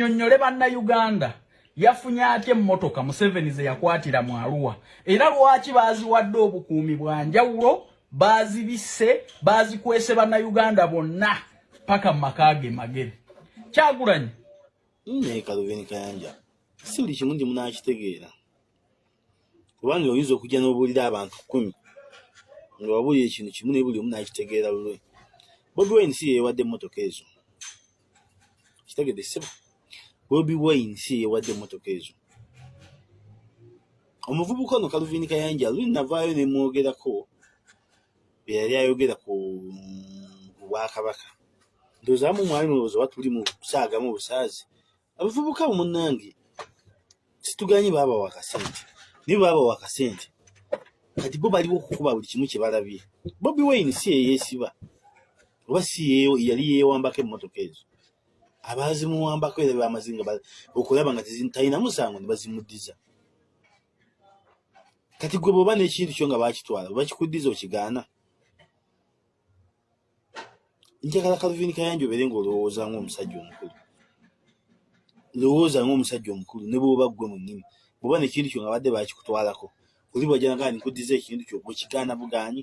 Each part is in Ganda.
Nyonyole bannayuganda yafunye atya emmotoka Museveni ze yakwatira mu Arua era lwaki baziwadde obukuumi bwa njawulo bazibisse bazikwese bannayuganda bonna paka makage magere Kyagulanyi Kaluveni Kayanja si buli kimu ndi munakitegeera kubanga oyinza okujja n'obuulira abantu 10 nga wabuulira ekintu kimu ne buli omu nakitegeera lulwe Bobi Wine si yeewadde emmotoka ezo kitegedde ssebo Bobi Wine si yeewadde emmotoka ezo omuvubuka ono Kaluveni Kayanja lwe navaayo ne mwogerako bye yali ayogera ku Bwakabaka ndowooza mwali mulowooza watuli mu kusaagamu obusaazi abavubuka munnange situganye baaba wakasente ne baaba wakasente kati bo baliwo okukuba buli kimu kye balabye Bobi Wine si yeesiba oba si yeeyo yali yeewambako emmotoka ezo abazimuwambako era bamazinga okulaba nga talina musango ne bazimuddiza kati gwe bwoba n'ekintu kyo nga bakitwala bakikuddiza okigaana njagala Kaluveni Kayanja obeere ng'olowooza ng'omusajja omukulu lowooza ng'omusajja omukulu ne bw'oba ggwe munnyini bw'oba n'ekintu kyo nga badde bakikutwalako oli bw'ajja nagaa nkuddiza ekintu kyo bwekigaana bugaanyi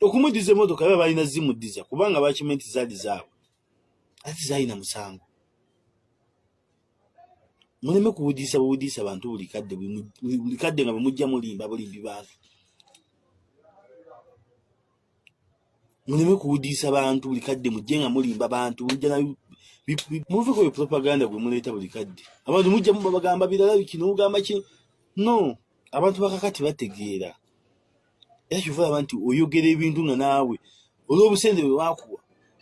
okumuddiza emmotoka baba balina zimuddiza kubanga bakimanyi nti zaali zaabwe ate zaalina musango muleme kubudiisa bubudiisa bantu buli kadde nga bwe mujja mulimba bulimbi bantu muleme kubudiisa bantu buli kadde mujje nga mulimba bantu mujja muveko yo propaganda gwe muleeta buli kadde abantu mujja mubagamba birala bikino ugamba ki no abantu bakakati bategeera era kivuga abantu oyogera ebintu nga naawe olw'obusente bwe bwakuwa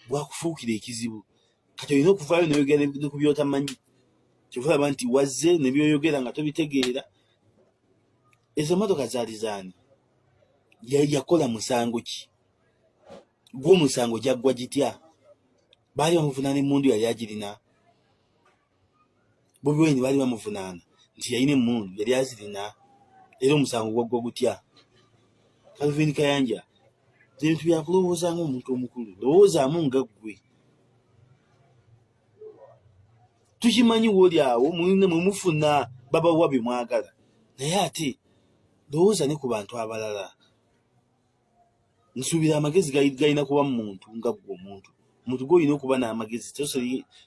bwakufuukira ekizibu kati olina okuvaayo noyogera ne ku byotamanyi kivuga nti wazze ne byoyogera nga tobitegeera ezo mmotoka zaali zaani yakola musango ki gw'omusango gyaggwa gitya baali bamuvunaana emmundu yali agirina Bobi Wine baali bamuvunaana nti yalina emmundu yali azirina era omusango gwaggwa gutya Kaluveni Kayanja ebintu byakulowooza ng'omuntu omukulu lowoozaamu nga ggwe tukimanyi wooli awo mufuna babawa bye mwagala naye ate lowooza ne ku bantu abalala nsuubira amagezi galina kuba mu muntu nga ggwe omuntu gw'olina okuba n'amagezi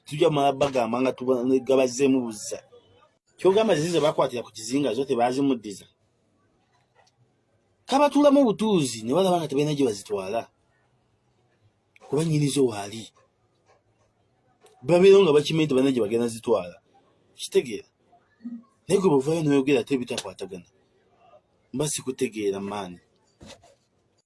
tujja bagamba nga gabazzeemu buzza kyogamba zizo bakwatira ku kizinga zo tebazimuddiza kabatuulamu obutuuzi ne balaba nga tebalina gye bazitwala kuba nnyinizo waali babeerawo nga bakimanyi tebalina gye bagenda zitwala kitegeera naye gwe bwovaayo noyogera ate bitakwatagana mba sikutegeera maani